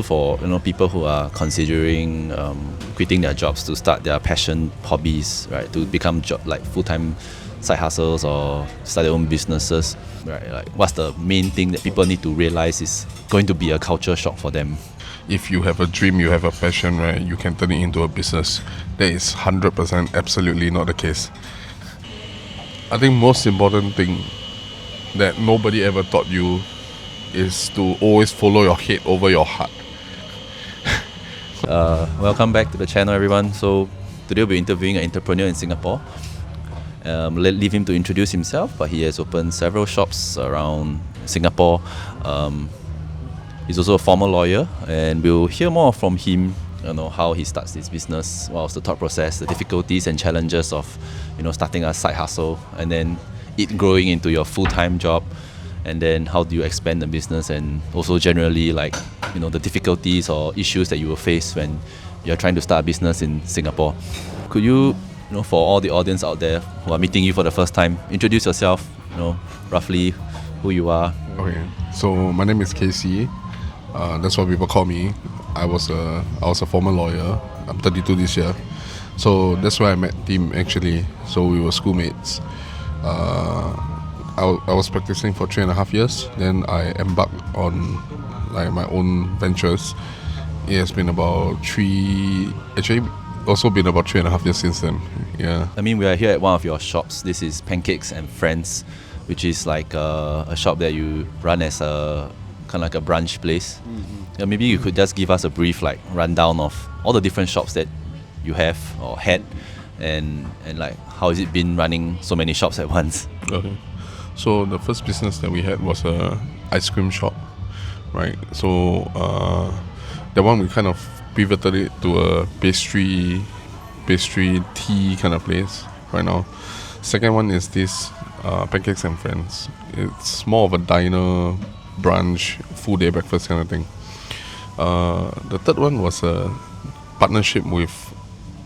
For people who are considering quitting their jobs to start their passion hobbies, right, to become like full-time side hustles or start their own businesses, right, like what's the main thing that people need to realize is going to be a culture shock for them? If you have a dream, you have a passion, right, you can turn it into a business. That is 100% absolutely not the case. I think most important thing that nobody ever taught you is to always follow your head over your heart. Welcome back to the channel, everyone. So today we'll be interviewing an entrepreneur in Singapore. Leave him to introduce himself, but he has opened several shops around Singapore. He's also a former lawyer, and we'll hear more from him, how he starts his business, what was the thought process, the difficulties and challenges of starting a side hustle, and then it growing into your full-time job, and then how do you expand the business, and also generally the difficulties or issues that you will face when you're trying to start a business in Singapore. Could you, for all the audience out there who are meeting you for the first time, introduce yourself, roughly who you are? Okay, so my name is KC. That's what people call me. I was a former lawyer. I'm 32 this year. So that's where I met Tim actually. So we were schoolmates. I was practicing for 3.5 years. Then I embarked on my own ventures. It has been about 3.5 years since then. Yeah. I mean, we are here at one of your shops. This is Pancakes and Friends, which is like a shop that you run as a kind of like a brunch place. Mm-hmm. Maybe you could just give us a brief rundown of all the different shops that you have or had, and how has it been running so many shops at once? Okay. So the first business that we had was a ice cream shop, right? So that one we kind of pivoted it to a pastry tea kind of place right now. Second one is this Pancakes and Friends. It's more of a diner, brunch, full day breakfast kind of thing. The third one was a partnership with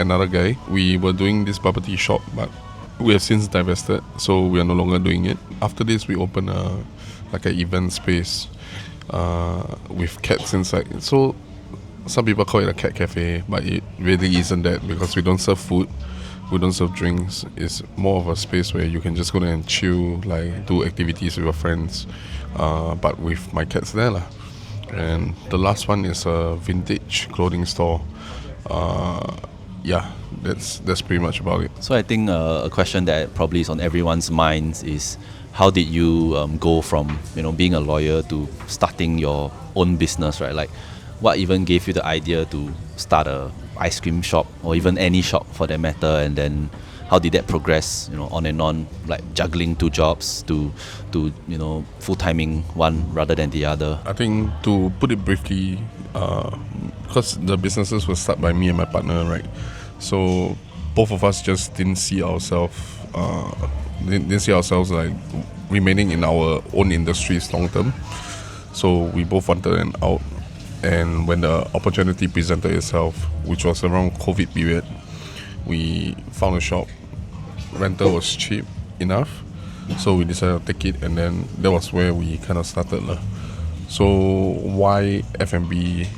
another guy. We were doing this bubble tea shop, but we have since divested, so we are no longer doing it. After this, we opened an event space with cats inside. So some people call it a cat cafe, but it really isn't that, because we don't serve food, we don't serve drinks. It's more of a space where you can just go there and chill, do activities with your friends, but with my cats there lah. And the last one is a vintage clothing store. Yeah, that's pretty much about it. So I think a question that probably is on everyone's minds is, how did you go from being a lawyer to starting your own business, right? What even gave you the idea to start a ice cream shop, or even any shop for that matter, and then how did that progress on and on, juggling two jobs to full-timing one rather than the other? I think, to put it briefly, because the businesses were started by me and my partner, right? So both of us just didn't see ourselves remaining in our own industries long term. So we both wanted an out, and when the opportunity presented itself, which was around COVID period, we found a shop. Rental was cheap enough, so we decided to take it, and then that was where we kind of started. So why F&B?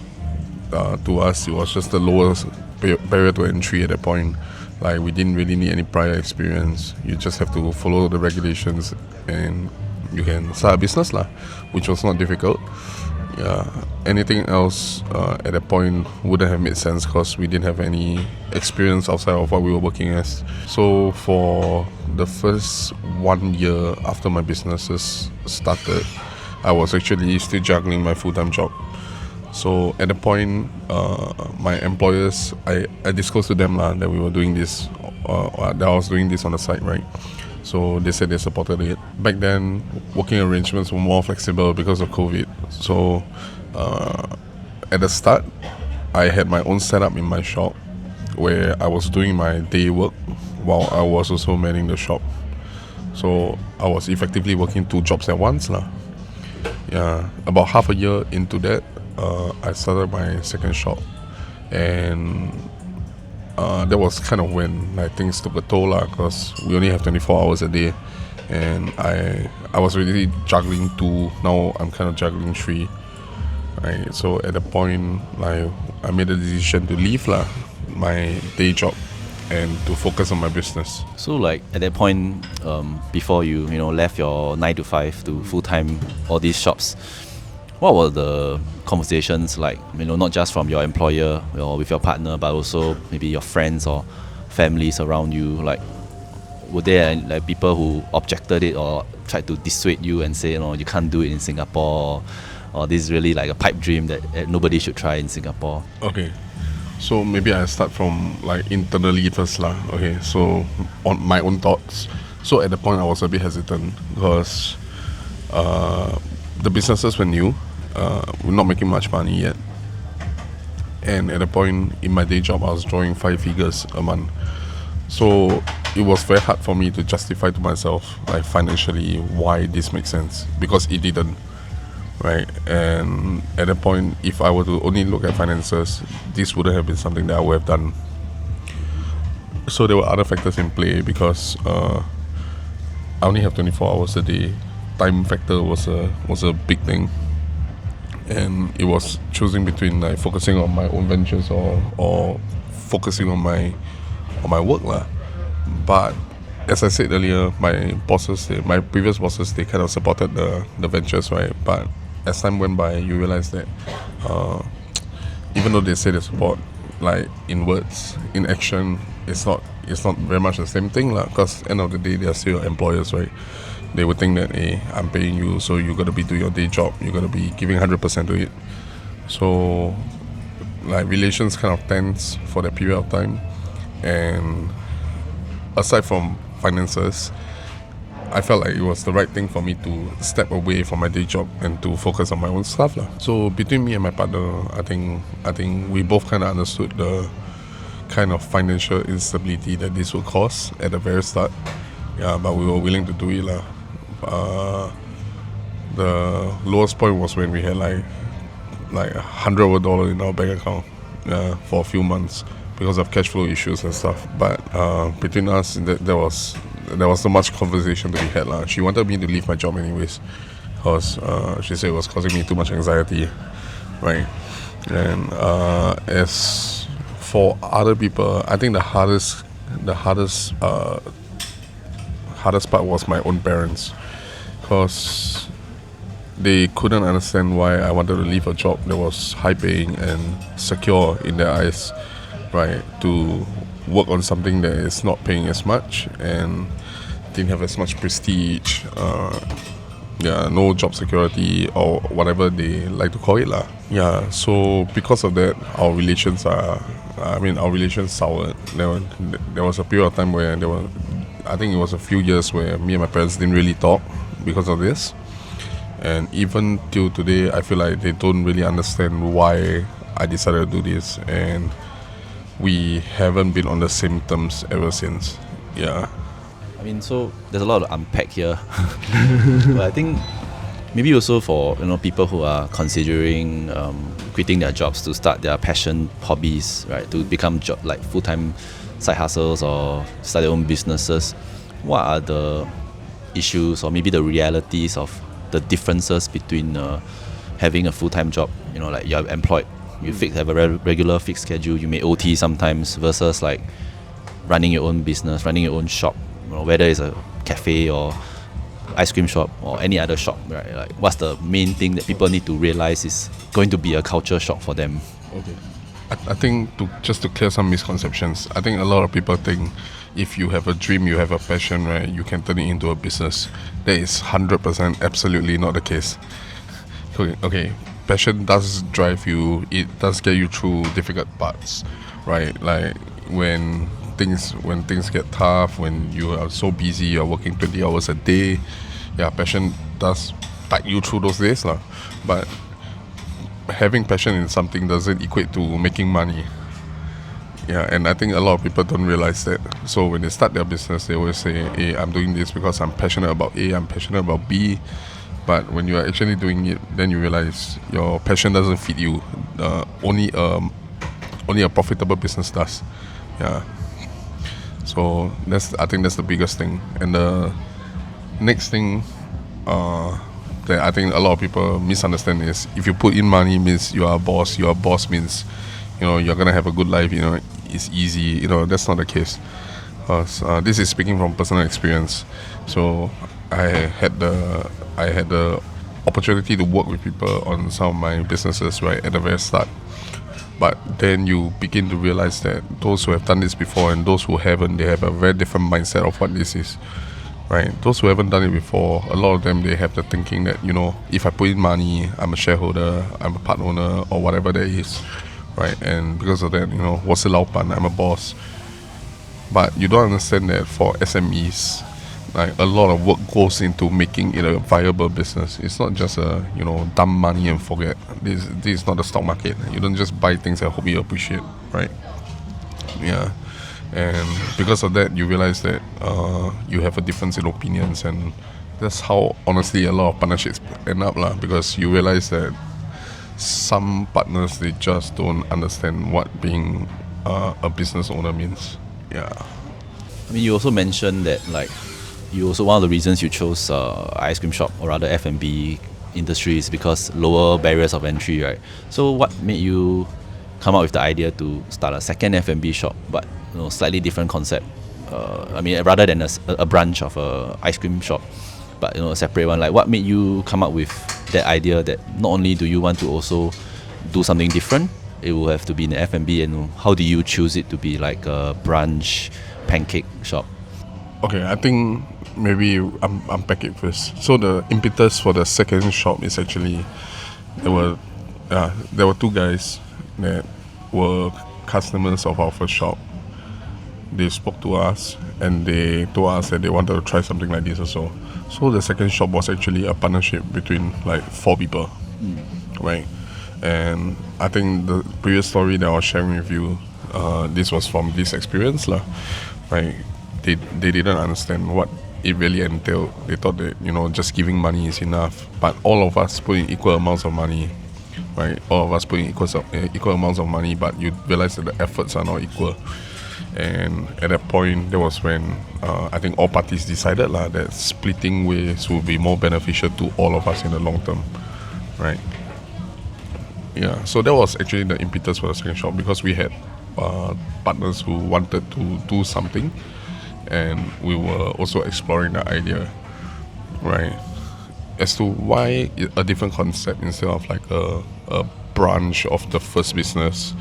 To us, it was just the lowest barrier to entry at that point. We didn't really need any prior experience. You just have to follow the regulations and you can start a business, which was not difficult. Yeah, anything else at that point wouldn't have made sense, because we didn't have any experience outside of what we were working as. So for the first 1 year after my businesses started, I was actually still juggling my full-time job. So at the point, my employers, I disclosed to them that we were doing this, that I was doing this on the side, right? So they said they supported it. Back then, working arrangements were more flexible because of COVID. So at the start, I had my own setup in my shop where I was doing my day work while I was also manning the shop. So I was effectively working 2 jobs at once. Yeah, about half a year into that, I started my second shop, and that was kind of when things took a toll, because we only have 24 hours a day, and I was really juggling 2. Now I'm kind of juggling 3. Right? So at the point, like I made a decision to leave my day job and to focus on my business. So like at that point, before you left your 9 to 5 to full time all these shops, what were the conversations like? Not just from your employer or with your partner, but also maybe your friends or families around you. Like, were there like people who objected it or tried to dissuade you and say, you can't do it in Singapore, or this is really like a pipe dream that nobody should try in Singapore? Okay. So maybe I start from like internally first lah. Okay, so on my own thoughts. So at the point I was a bit hesitant because the businesses were new, we're not making much money yet, and at the point in my day job I was drawing 5 figures a month. So it was very hard for me to justify to myself, like financially, why this makes sense, because it didn't. Right, and at that point, if I were to only look at finances, this wouldn't have been something that I would have done. So there were other factors in play because I only have 24 hours a day. Time factor was a big thing, and it was choosing between like focusing on my own ventures or focusing on my work lah. But as I said earlier, my previous bosses, they kind of supported the ventures, right? But as time went by, you realize that even though they say they support, like in words, in action, it's not very much the same thing lah. Because end of the day, they are still your employers, right? They would think that, hey, I'm paying you, so you gotta be doing your day job. You gotta be giving 100% to it. So, like relations kind of tense for that period of time, and aside from finances, I felt like it was the right thing for me to step away from my day job and to focus on my own stuff lah. So between me and my partner, I think we both kind of understood the kind of financial instability that this would cause at the very start. Yeah, but we were willing to do it lah. The lowest point was when we had like $100 in our bank account for a few months because of cash flow issues and stuff. But between us, there was not much conversation to be had lah. She wanted me to leave my job anyways because she said it was causing me too much anxiety, right? And as for other people, I think the hardest part was my own parents, because they couldn't understand why I wanted to leave a job that was high paying and secure in their eyes, right, to work on something that is not paying as much and didn't have as much prestige, no job security or whatever they like to call it lah. Yeah, so because of that, our relations soured. There was a period of time where I think it was a few years where me and my parents didn't really talk because of this. And even till today, I feel like they don't really understand why I decided to do this, and we haven't been on the same terms ever since. Yeah. I mean, so there's a lot to unpack here. But I think maybe also for people who are considering quitting their jobs to start their passion hobbies, right, to become like full-time side hustles or start their own businesses, what are the issues or maybe the realities of the differences between having a full-time job, like you're employed, you have a regular fixed schedule, you may OT sometimes, versus like running your own business, running your own shop, whether it's a cafe or ice cream shop or any other shop, right? Like, what's the main thing that people need to realize is going to be a culture shock for them? Okay. I think just to clear some misconceptions, I think a lot of people think if you have a dream, you have a passion, right, you can turn it into a business. That is 100% absolutely not the case. Okay, passion does drive you, it does get you through difficult parts, right? Like when things get tough, when you are so busy, you're working 20 hours a day, yeah, passion does tide you through those days lah. But having passion in something doesn't equate to making money. Yeah, and I think a lot of people don't realize that. So when they start their business, they always say, hey, I'm doing this because I'm passionate about A, I'm passionate about B. But when you are actually doing it, then you realize your passion doesn't feed you. Only a profitable business does. Yeah. So I think that's the biggest thing. And the next thing, that I think a lot of people misunderstand is if you put in money means you are a boss. You are a boss means, you're gonna have a good life. It's easy. That's not the case. Because this is speaking from personal experience. So I had the opportunity to work with people on some of my businesses right at the very start. But then you begin to realize that those who have done this before and those who haven't, they have a very different mindset of what this is. Right? Those who haven't done it before, a lot of them, they have the thinking that, if I put in money, I'm a shareholder, I'm a part owner, or whatever that is. Right? And because of that, 我是老板, I'm a boss. But you don't understand that for SMEs, like a lot of work goes into making it a viable business. It's not just dump money and forget. This is not the stock market. You don't just buy things and hope you appreciate, right? Yeah. And because of that, you realize that you have a difference in opinions, and that's how honestly a lot of partnerships end up lah. Because you realize that some partners, they just don't understand what being a business owner means. Yeah. I mean, you also mentioned that you also, one of the reasons you chose ice cream shop, or rather F&B industry, is because lower barriers of entry, right? So what made you come up with the idea to start a second F&B shop, but slightly different concept? I mean, rather than a branch of a ice cream shop, but a separate one. Like, what made you come up with that idea that not only do you want to also do something different, it will have to be in F&B, and how do you choose it to be like a brunch pancake shop? Okay, I think maybe unpack it first. So the impetus for the second shop is actually there were two guys that were customers of our first shop. They spoke to us and they told us that they wanted to try something like this also. So the second shop was actually a partnership between like 4 people, right? And I think the previous story that I was sharing with you, this was from this experience lah, right? They didn't understand what it really entailed. They thought that just giving money is enough, but all of us put in equal amounts of money, right? All of us put in equal amounts of money, but you realize that the efforts are not equal. And at that point, that was when I think all parties decided that splitting ways would be more beneficial to all of us in the long term, right? Yeah, so that was actually the impetus for the second shop, because we had partners who wanted to do something, and we were also exploring the idea, right? As to why a different concept instead of like a branch of the first business,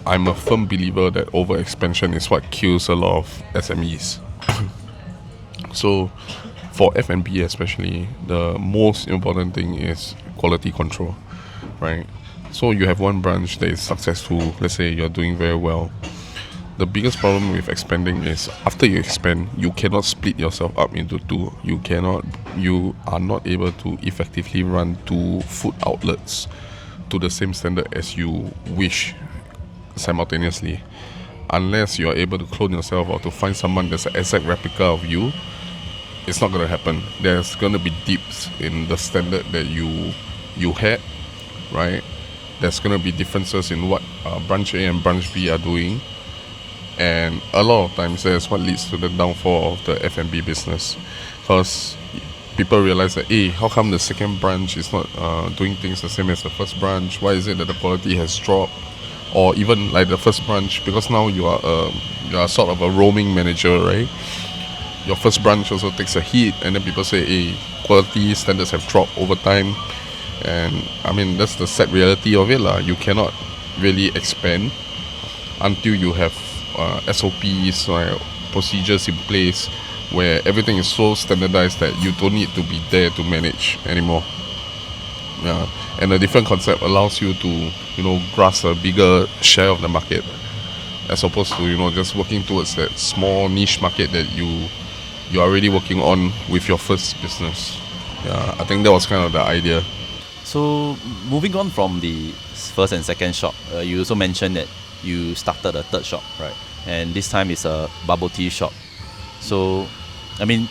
I'm a firm believer that overexpansion is what kills a lot of SMEs. So for F&B especially, the most important thing is quality control, right? So you have one branch that is successful, let's say you're doing very well. The biggest problem with expanding is after you expand, you cannot split yourself up into two. You are not able to effectively run 2 food outlets to the same standard as you wish simultaneously, unless you are able to clone yourself or to find someone that's an exact replica of you. It's not going to happen. There's going to be dips in the standard that you had, right? There's going to be differences in what branch A and branch B are doing, and a lot of times that's what leads to the downfall of the F&B business, because people realize that, hey, how come the second branch is not doing things the same as the first branch? Why is it that the quality has dropped? Or even like the first branch, because now you are sort of a roaming manager, right? Your first branch also takes a hit, and then people say, hey, quality standards have dropped over time. And I mean, that's the sad reality of it lah. You cannot really expand until you have SOPs, procedures in place where everything is so standardized that you don't need to be there to manage anymore. Yeah. And a different concept allows you to, grasp a bigger share of the market, as opposed to, just working towards that small niche market that you're already working on with your first business. Yeah, I think that was kind of the idea. So moving on from the first and second shop, you also mentioned that you started a third shop, right? And this time it's a bubble tea shop. So, I mean,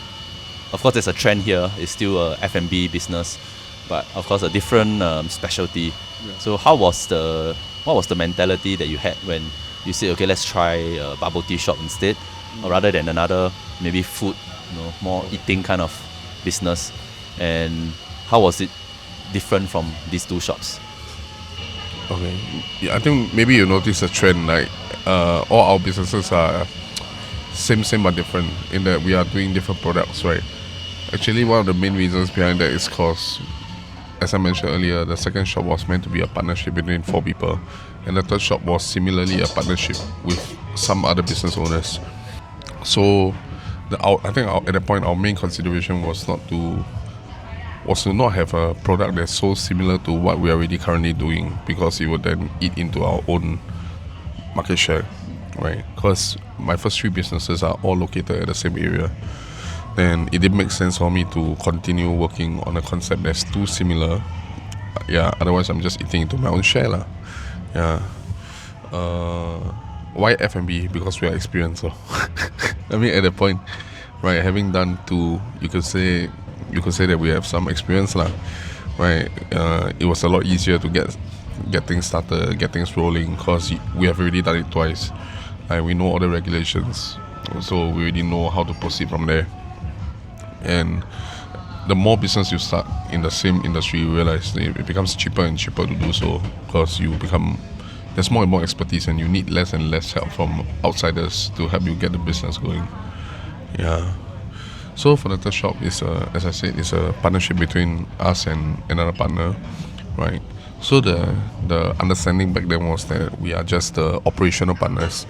of course there's a trend here. It's still a F&B business, but of course a different specialty. Yeah. So what was the mentality that you had when you said, okay, let's try a bubble tea shop instead, or rather than another maybe food, more eating kind of business? And how was it different from these two shops? Okay. Yeah, I think maybe you notice a trend like all our businesses are same but different in that we are doing different products, right? Actually, one of the main reasons behind that is because, as I mentioned earlier, the second shop was meant to be a partnership between 4 people, and the third shop was similarly a partnership with some other business owners. So, at that point, our main consideration was to not have a product that's so similar to what we are already currently doing, because it would then eat into our own market share, right? Because my first 3 businesses are all located at the same area. Then it didn't make sense for me to continue working on a concept that's too similar. Yeah, otherwise I'm just eating into my own share lah. Yeah. Why F&B? Because we are experienced. So. I mean, at that point, right, having done 2, you could say that we have some experience lah, right? It was a lot easier to get things started, get things rolling, because we have already done it twice. We know all the regulations, so we already know how to proceed from there. And the more business you start in the same industry, you realize it becomes cheaper and cheaper to do so, because there's more and more expertise, and you need less and less help from outsiders to help you get the business going. Yeah. So for the third shop, as I said, it's a partnership between us and another partner, right? So the understanding back then was that we are just the operational partners.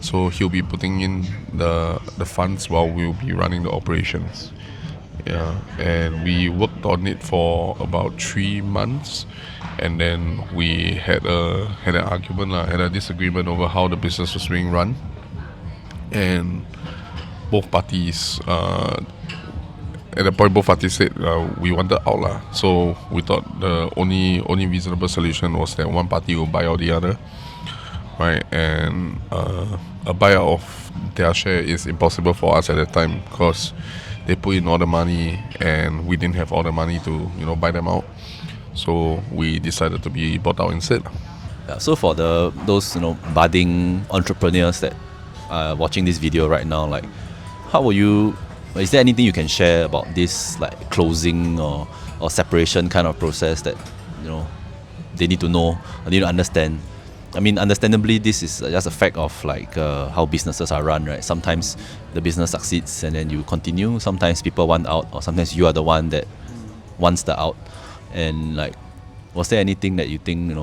So he'll be putting in the funds while we'll be running the operations. Yeah, and we worked on it for about 3 months, and then we had an argument, had a disagreement over how the business was being run, and both parties at that point both parties said we wanted out lah. So we thought the only reasonable solution was that one party will buy out the other, right? And a buyout of their share is impossible for us at that time, because they put in all the money and we didn't have all the money to buy them out. So we decided to be bought out instead. Yeah, so for those budding entrepreneurs that are watching this video right now, like, is there anything you can share about this, like closing or separation kind of process that they need to know, or need to understand? I mean, understandably, this is just a fact of like how businesses are run, right? Sometimes the business succeeds and then you continue. Sometimes people want out, or sometimes you are the one that wants the out. And like, was there anything that you think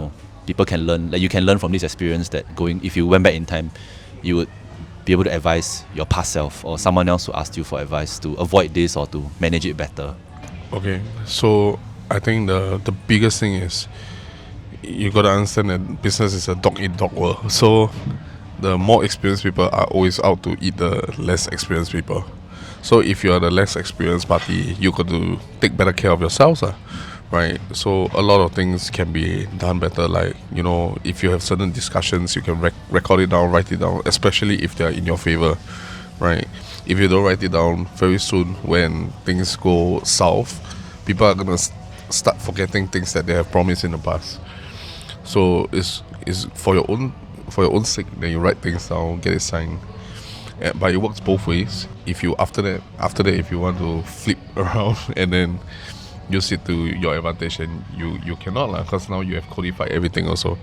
people can learn, like you can learn from this experience, that if you went back in time, you would be able to advise your past self or someone else who asked you for advice to avoid this or to manage it better? Okay, so I think the biggest thing is you got to understand that business is a dog-eat-dog world. So the more experienced people are always out to eat the less experienced people. So if you are the less experienced party, you got to take better care of yourselves, right? So a lot of things can be done better. Like, if you have certain discussions, you can record it down, write it down, especially if they are in your favor, right? If you don't write it down, very soon when things go south, people are gonna start forgetting things that they have promised in the past. So it's for your own sake that you write things down, get it signed. But it works both ways. If you after that, if you want to flip around and then use it to your advantage, and you cannot because now you have codified everything also.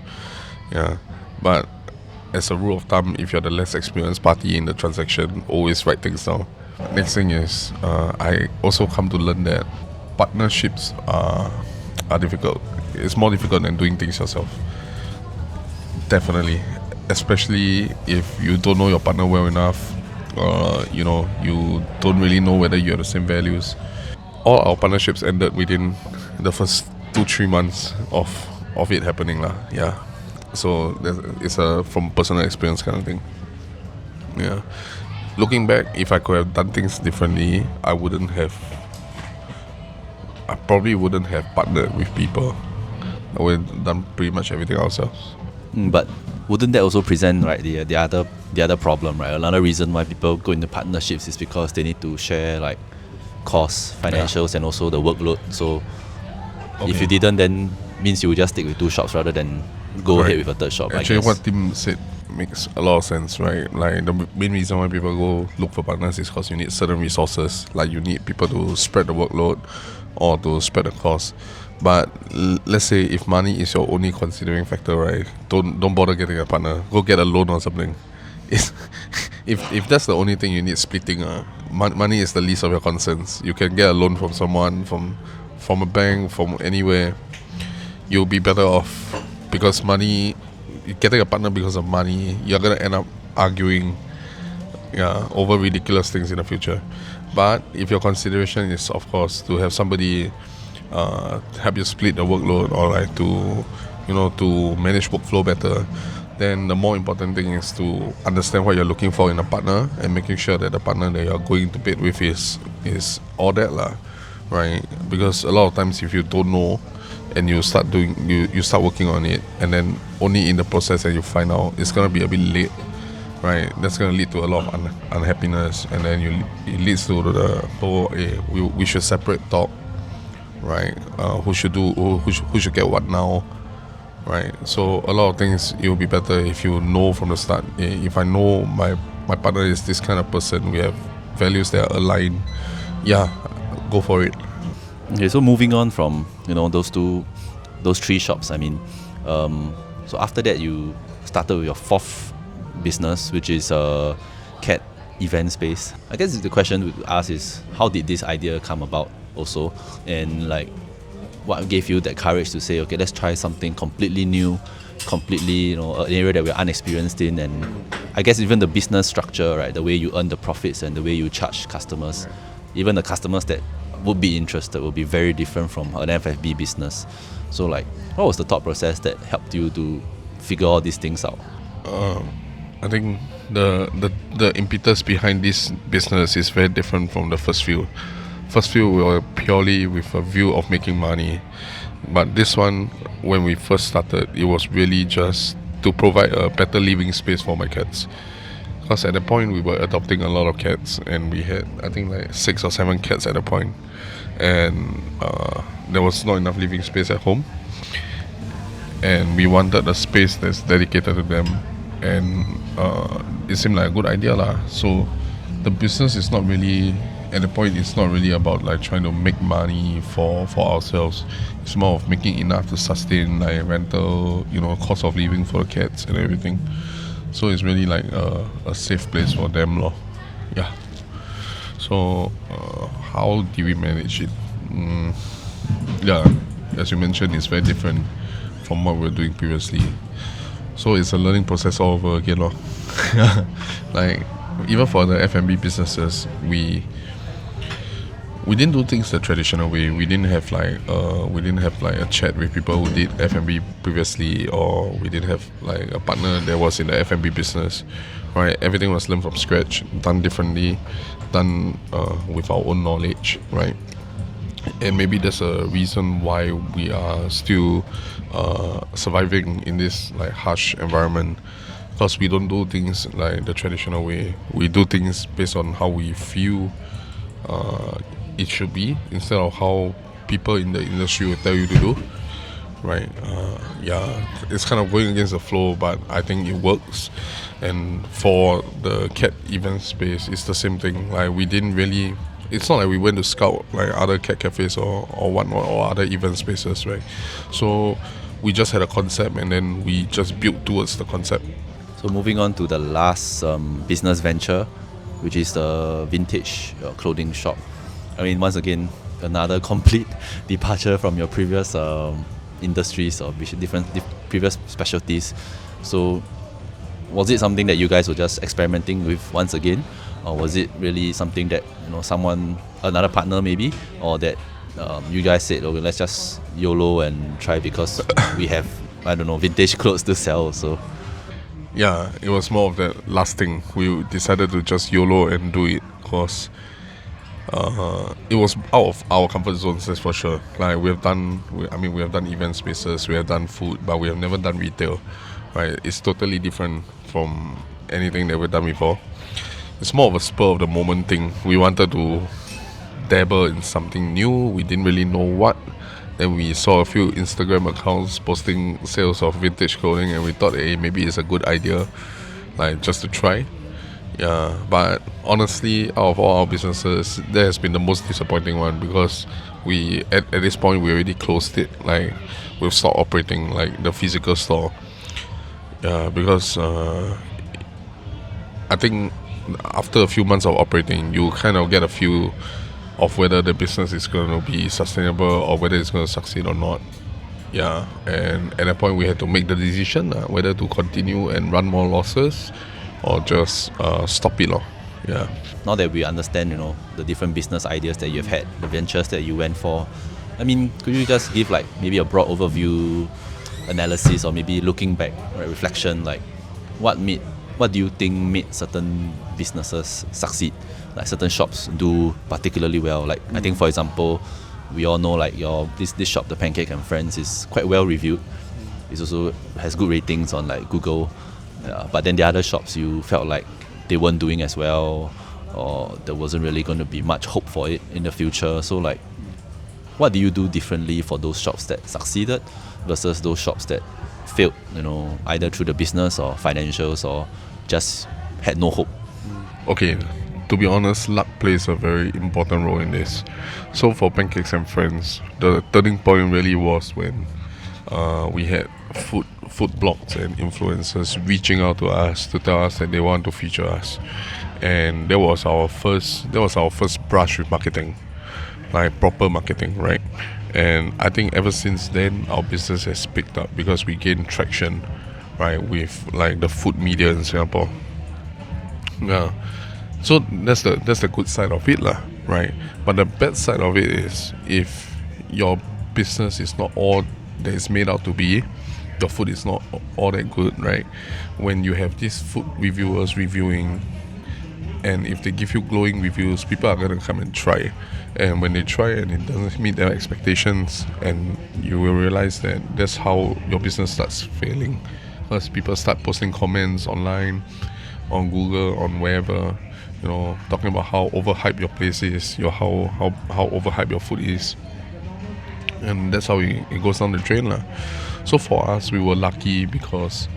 Yeah. But as a rule of thumb, if you're the less experienced party in the transaction, always write things down. Next thing is, I also come to learn that partnerships are difficult. It's more difficult than doing things yourself. Definitely. Especially if you don't know your partner well enough, you don't really know whether you have the same values. All our partnerships ended within the first 2-3 months of it happening lah. Yeah. So it's from personal experience kind of thing. Yeah. Looking back, if I could have done things differently, I probably wouldn't have partnered with people. I would have done pretty much everything ourselves. But wouldn't that also present, right, the other problem, right? Another reason why people go into partnerships is because they need to share like costs, financials, and also the workload. So if you didn't, then means you would just stick with 2 shops rather than go ahead with a third shop. Actually, what Tim said makes a lot of sense, right? Like the main reason why people go look for partners is because you need certain resources. Like you need people to spread the workload, or to spread the cost. But let's say if money is your only considering factor, right? Don't bother getting a partner. Go get a loan or something. It's, if that's the only thing you need splitting, money is the least of your concerns. You can get a loan from someone, from a bank, from anywhere. You'll be better off, because money, getting a partner because of money, you're gonna end up arguing over ridiculous things in the future. But if your consideration is, of course, to have somebody help you split the workload, or like to manage workflow better, then the more important thing is to understand what you're looking for in a partner, and making sure that the partner that you're going to bed with is all that lah, right? Because a lot of times if you don't know and you start working on it, and then only in the process that you find out, it's gonna be a bit late, right? That's gonna lead to a lot of unhappiness, and then it leads to the whole we should separate talk, right? Who should get what now, right? So a lot of things, it will be better if you know from the start. If I know my partner is this kind of person, we have values that are aligned, go for it. Okay, so moving on from those three shops, I mean, so after that you started with your fourth business, which is a cat event space. I guess the question to ask is, how did this idea come about also, and like what gave you that courage to say, okay, let's try something completely new, completely an area that we're unexperienced in. And I guess even the business structure, right, the way you earn the profits and the way you charge customers, even the customers that would be interested will be very different from an FFB business. So like, what was the thought process that helped you to figure all these things out? I think the impetus behind this business is very different from the first few. First few were purely with a view of making money, but this one, when we first started, it was really just to provide a better living space for my cats. Because at the point we were adopting a lot of cats, and we had, I think, like 6 or 7 cats at the point, and there was not enough living space at home, and we wanted a space that's dedicated to them, and it seemed like a good idea lah. So the business is not really, at the point, it's not really about like trying to make money for ourselves. It's more of making enough to sustain like rental, cost of living for the cats and everything. So it's really like a safe place for them lor. Yeah. So how do we manage it? As you mentioned, it's very different from what we were doing previously. So it's a learning process all over again lor. Like even for the F&B businesses, we didn't do things the traditional way. We didn't have like a chat with people who did F&B previously, or we didn't have like a partner that was in the F&B business, right? Everything was learned from scratch, done differently, done with our own knowledge, right? And maybe there's a reason why we are still surviving in this like harsh environment, because we don't do things like the traditional way. We do things based on how we feel it should be, instead of how people in the industry will tell you to do, right? It's kind of going against the flow, but I think it works. And for the cat event space, it's the same thing. Like we didn't really, it's not like we went to scout like other cat cafes or whatnot, or other event spaces, right? So we just had a concept, and then we just built towards the concept. So moving on to the last business venture, which is the vintage clothing shop. I mean, once again, another complete departure from your previous industries or different previous specialties. So was it something that you guys were just experimenting with once again, or was it really something that another partner maybe, or that you guys said, okay, let's just YOLO and try because we have, I don't know, vintage clothes to sell? So yeah, it was more of that last thing. We decided to just YOLO and do it, because it was out of our comfort zones, that's for sure. Like we have done event spaces, we have done food, but we have never done retail, right? It's totally different from anything that we've done before. It's more of a spur of the moment thing. We wanted to dabble in something new. We didn't really know what. Then we saw a few Instagram accounts posting sales of vintage clothing, and we thought, hey, maybe it's a good idea, like just to try. Yeah, but honestly, out of all our businesses, that has been the most disappointing one because we at this point we already closed it. Like we've stopped operating like the physical store. Yeah, because I think after a few months of operating, you kind of get a feel of whether the business is going to be sustainable or whether it's going to succeed or not. Yeah, and at that point we had to make the decision whether to continue and run more losses or just stop it. Yeah. Now that we understand, the different business ideas that you've had, the ventures that you went for, I mean, could you just give like maybe a broad overview analysis or maybe looking back, right, reflection, like what do you think made certain businesses succeed, like certain shops do particularly well? Like I think, for example, we all know like this shop, the Pancake and Friends, is quite well reviewed. It also has good ratings on like Google, but then the other shops you felt like they weren't doing as well, or there wasn't really going to be much hope for it in the future. So like, what do you do differently for those shops that succeeded versus those shops that failed, either through the business or financials or just had no hope? Okay, to be honest, luck plays a very important role in this. So for Pancakes and Friends, the turning point really was when we had food blogs and influencers reaching out to us to tell us that they want to feature us, and that was our first brush with marketing, like proper marketing, right? And I think ever since then our business has picked up because we gained traction, right, with like the food media in Singapore. Yeah, so that's the good side of it lah, right? But the bad side of it is if your business is not all that it's made out to be, your food is not all that good, right? When you have these food reviewers reviewing, and if they give you glowing reviews, people are going to come and try. And when they try and it doesn't meet their expectations, and you will realize that that's how your business starts failing. Because people start posting comments online, on Google, on wherever, talking about how overhyped your place is, how overhyped your food is. And that's how it goes down the drain lah. So for us, we were lucky because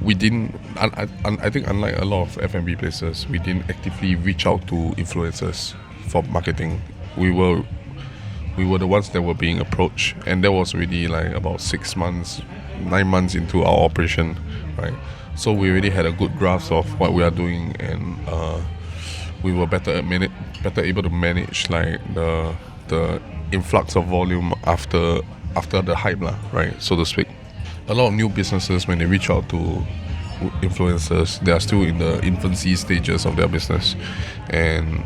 we didn't. I think unlike a lot of F&B places, we didn't actively reach out to influencers for marketing. We were the ones that were being approached, and that was already like about 9 months into our operation, right? So we already had a good grasp of what we are doing, and we were better able to manage like the influx of volume after the hype lah, right, so to speak. A lot of new businesses, when they reach out to influencers, they are still in the infancy stages of their business, and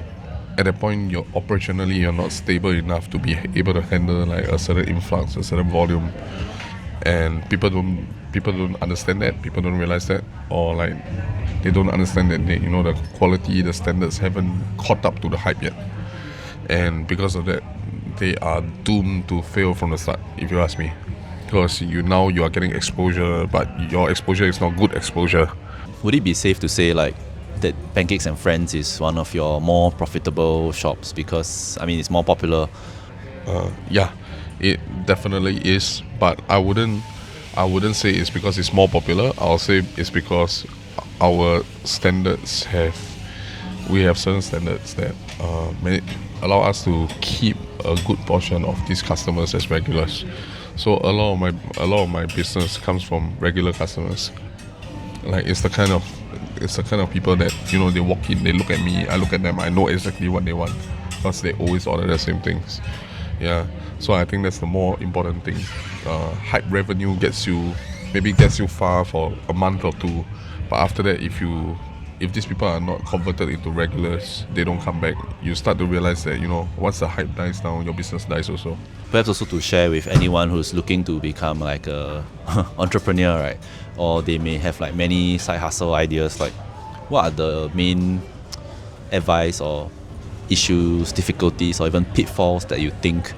at that point you're not stable enough to be able to handle like a certain influx, a certain volume, and people don't understand that, people don't realize that, or like they don't understand that the quality, the standards haven't caught up to the hype yet, and because of that they are doomed to fail from the start, if you ask me. Because you are getting exposure, but your exposure is not good exposure. Would it be safe to say like that Pancakes and Friends is one of your more profitable shops because it's more popular? Yeah, it definitely is, but I wouldn't say it's because it's more popular. I'll say it's because our standards we have certain standards that allow us to keep a good portion of these customers as regulars. So a lot of my business comes from regular customers. Like it's the kind of people that they walk in, they look at me, I look at them, I know exactly what they want because they always order the same things. Yeah, so I think that's the more important thing. Hype revenue gets you far for a month or two, but after that, if these people are not converted into regulars, they don't come back. You start to realize that once the hype dies down, your business dies also. Perhaps also to share with anyone who's looking to become like a entrepreneur, right? Or they may have like many side hustle ideas. Like, what are the main advice or issues, difficulties, or even pitfalls that you think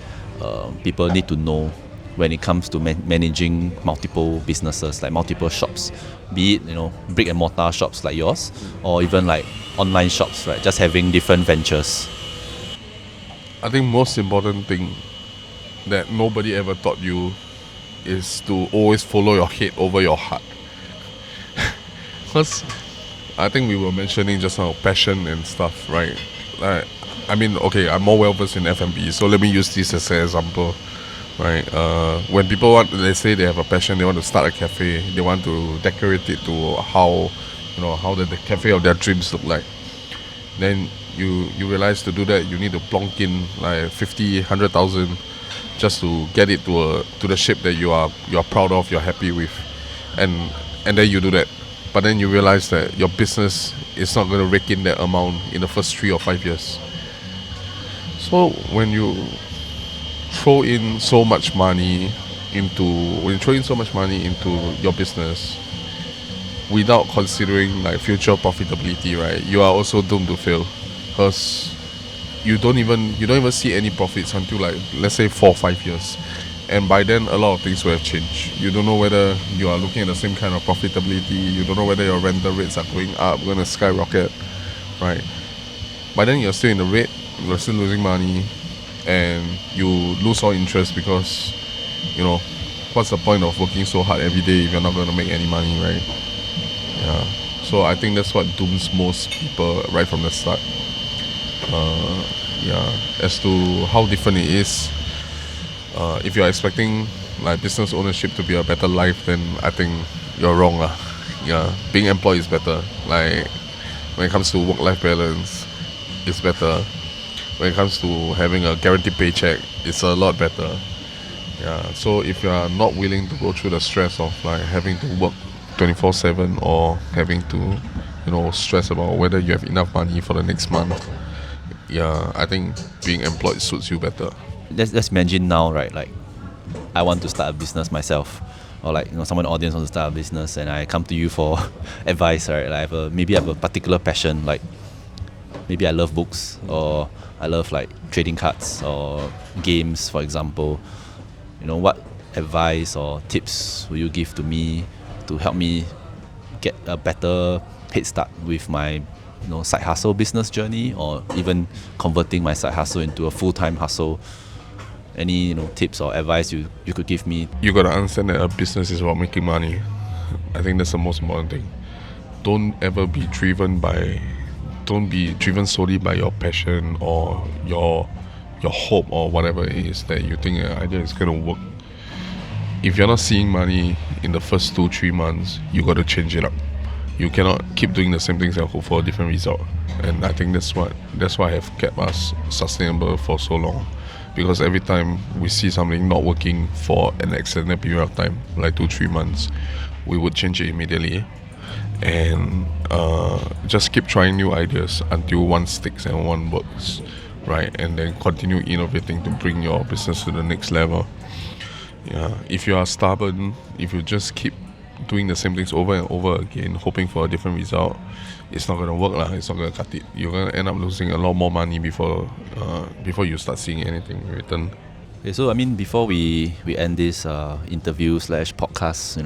people need to know when it comes to managing multiple businesses, like multiple shops, be it brick and mortar shops like yours, or even like online shops, right? Just having different ventures. I think most important thing that nobody ever taught you is to always follow your head over your heart. Because I think we were mentioning just now passion and stuff, right? I mean, okay, I'm more well versed in F&B, so let me use this as an example, right? When people want, they say they have a passion, they want to start a cafe, they want to decorate it to how, how the cafe of their dreams look like. Then you realize to do that you need to plonk in like 50, 100,000 just to get it to the shape that you are proud of, you're happy with, and then you do that. But then you realize that your business is not going to rake in that amount in the first 3 or 5 years. So when you throw in so much money into your business without considering like future profitability, right, you are also doomed to fail, because you don't even see any profits until like, let's say, 4 or 5 years, and by then a lot of things will have changed. You don't know whether you are looking at the same kind of profitability. You don't know whether your rental rates are going up, going to skyrocket, right? By then you're still in the red, you're still losing money, and you lose all interest because, what's the point of working so hard every day if you're not going to make any money, right? Yeah. So I think that's what dooms most people right from the start. As to how different it is, if you're expecting like business ownership to be a better life, then I think you're wrong lah. Yeah, being employed is better. Like when it comes to work-life balance, it's better. When it comes to having a guaranteed paycheck, it's a lot better. Yeah. So if you are not willing to go through the stress of like having to work 24/7 or having to, stress about whether you have enough money for the next month, yeah, I think being employed suits you better. Let's imagine now, right? Like, I want to start a business myself, or like someone in the audience wants to start a business, and I come to you for advice, right? Like, maybe I have a particular passion, like maybe I love books, or I love like trading cards or games, for example. What advice or tips will you give to me to help me get a better head start with my side hustle business journey, or even converting my side hustle into a full-time hustle? Any tips or advice you could give me? You gotta understand that a business is about making money. I think that's the most important thing. Don't be driven solely by your passion or your hope or whatever it is that you think an idea is gonna work. If you're not seeing money in the first 2-3 months, you gotta change it up. You cannot keep doing the same things and hope for a different result. And I think that's why have kept us sustainable for so long. Because every time we see something not working for an extended period of time, like 2-3 months, we would change it immediately and just keep trying new ideas until one sticks and one works, right? And then continue innovating to bring your business to the next level. Yeah, if you are stubborn, if you just keep doing the same things over and over again, hoping for a different result, it's not gonna work lah. It's not gonna cut it. You're gonna end up losing a lot more money before you start seeing anything in return. Okay, so before we end this interview / podcast,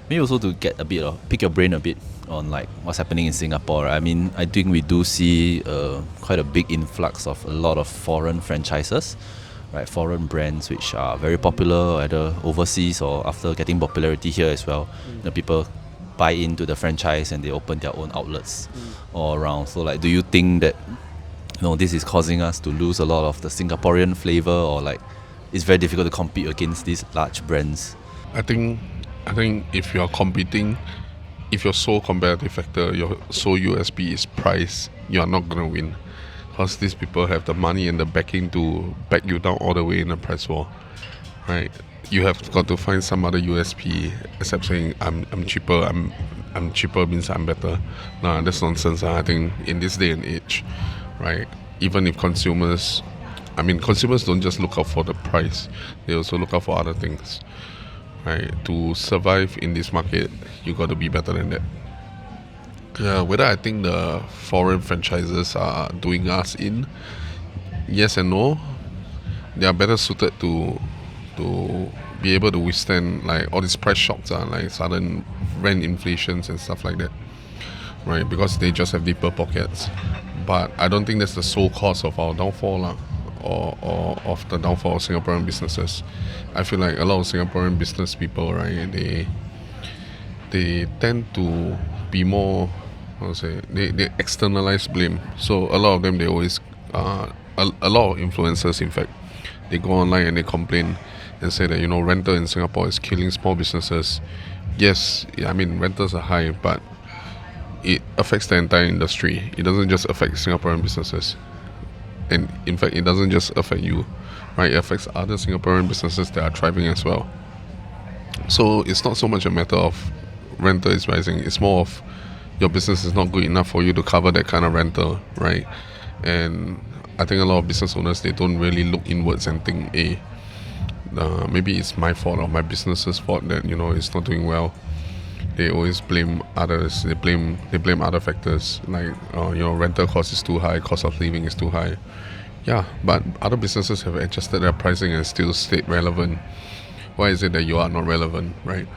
maybe also to get a bit of pick your brain a bit on like what's happening in Singapore. Right? I think we do see quite a big influx of a lot of foreign franchises. Right, foreign brands which are very popular either overseas or after getting popularity here as well. People buy into the franchise and they open their own outlets all around. So like, do you think that this is causing us to lose a lot of the Singaporean flavor, or like it's very difficult to compete against these large brands? I think if you're competing, if your sole competitive factor, your sole USP is price, you are not gonna win. Because these people have the money and the backing to back you down all the way in the price war, right? You have got to find some other USP except saying I'm cheaper. I'm cheaper means I'm better. Nah, that's nonsense. I think in this day and age, right? Even if consumers don't just look out for the price; they also look out for other things, right? To survive in this market, you got to be better than that. Whether I think the foreign franchises are doing us in, yes and no. They are better suited to be able to withstand like all these price shocks, like sudden rent inflations and stuff like that, right? Because they just have deeper pockets. But I don't think that's the sole cause of our downfall or of the downfall of Singaporean businesses. I feel like a lot of Singaporean business people, right, they tend to be more how to say, they externalize blame. So a lot of them, they always a lot of influencers, in fact, they go online and they complain and say that rental in Singapore is killing small businesses. Yes, I mean rentals are high, but it affects the entire industry. It doesn't just affect Singaporean businesses, and in fact, it doesn't just affect you, right? It affects other Singaporean businesses that are thriving as well. So it's not so much a matter of rental is rising. It's more of your business is not good enough for you to cover that kind of rental, right? And I think a lot of business owners, they don't really look inwards and think, hey, maybe it's my fault or my business's fault that it's not doing well. They always blame others. They blame other factors like rental cost is too high, cost of living is too high. Yeah, but other businesses have adjusted their pricing and still stayed relevant. Why is it that you are not relevant, right?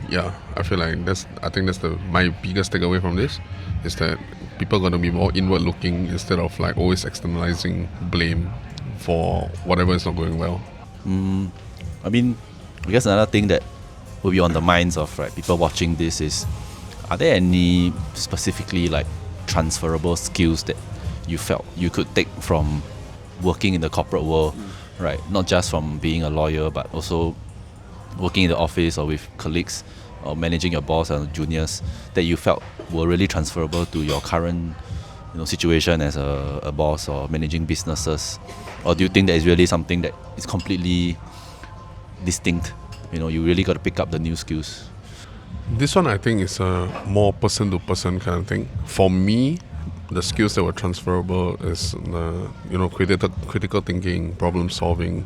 Yeah, I feel like I think that's my biggest takeaway from this is that people are gonna be more inward looking instead of like always externalizing blame for whatever is not going well. I mean, I guess another thing that will be on the minds of people watching this is, are there any specifically like transferable skills that you felt you could take from working in the corporate world, right? Not just from being a lawyer, but also working in the office or with colleagues or managing your boss and juniors that you felt were really transferable to your current situation as a boss or managing businesses? Or do you think that is really something that is completely distinct? You really got to pick up the new skills. This one I think is a more person to person kind of thing. For me, the skills that were transferable is critical thinking, problem solving,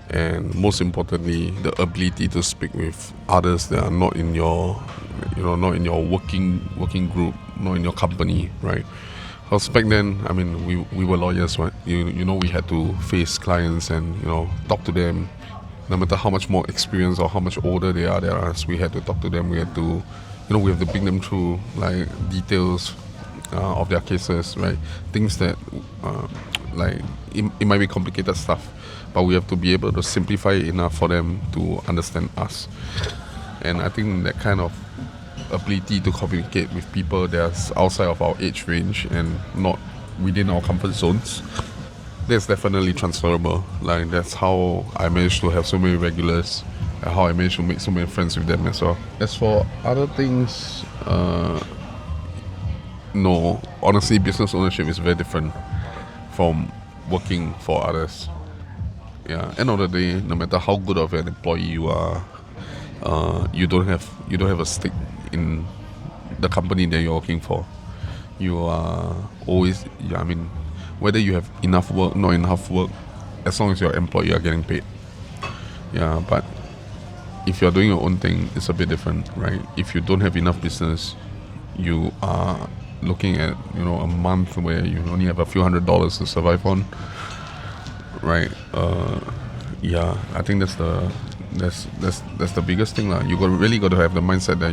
and most importantly, the ability to speak with others that are not in your working group, not in your company, right? Because back then, I mean, we were lawyers, right? We had to face clients and talk to them. No matter how much more experienced or how much older they are than us, we had to talk to them. We had to, we have to bring them through like details of their cases, right? Things that like it might be complicated stuff, but we have to be able to simplify it enough for them to understand us. And I think that kind of ability to communicate with people that's outside of our age range and not within our comfort zones, that's definitely transferable. Like that's how I managed to have so many regulars, and how I managed to make so many friends with them as well. As for other things, no, honestly, business ownership is very different from working for others. Yeah, end of the day, no matter how good of an employee you are, you don't have a stake in the company that you're working for. You are always, I mean, whether you have enough work, not enough work, as long as you're employed, you're getting paid. Yeah, but if you're doing your own thing, it's a bit different, right? If you don't have enough business, you are looking at a month where you only have a few $100s to survive on, right? Yeah, I think that's the biggest thing lah. You really got to have the mindset that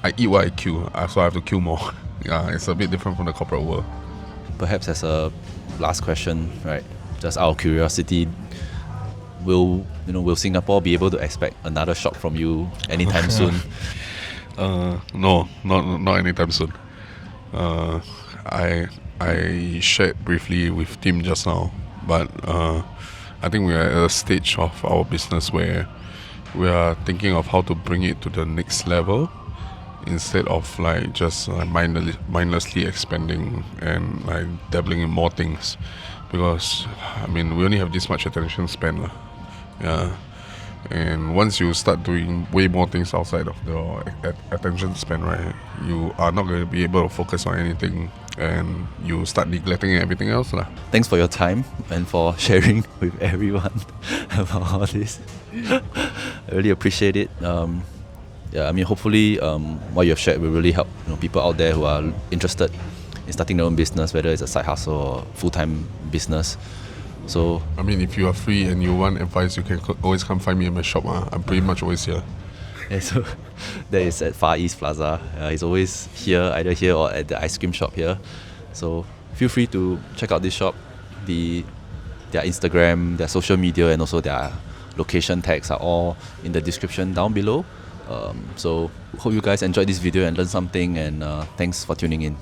I eat what I kill, so I have to kill more. Yeah, it's a bit different from the corporate world. Perhaps as a last question, right? Just out of curiosity, will Singapore be able to expect another shop from you anytime soon? No, not anytime soon. I shared briefly with Tim just now, but I think we are at a stage of our business where we are thinking of how to bring it to the next level, instead of like just mindlessly expanding and like dabbling in more things, because I mean we only have this much attention span, yeah. And once you start doing way more things outside of the attention span, right, you are not going to be able to focus on anything, and you start neglecting everything else, lah. Thanks for your time and for sharing with everyone about all this. I really appreciate it. Yeah, I mean, hopefully what you have shared will really help people out there who are interested in starting their own business, whether it's a side hustle or full-time business. So I mean, if you are free and you want advice, you can always come find me in my shop. I'm pretty much always here. yeah, so that is at Far East Plaza. He's always here, either here or at the ice cream shop here. So feel free to check out this shop. Their Instagram, their social media, and also their location tags are all in the description down below. So hope you guys enjoyed this video and learned something, and thanks for tuning in.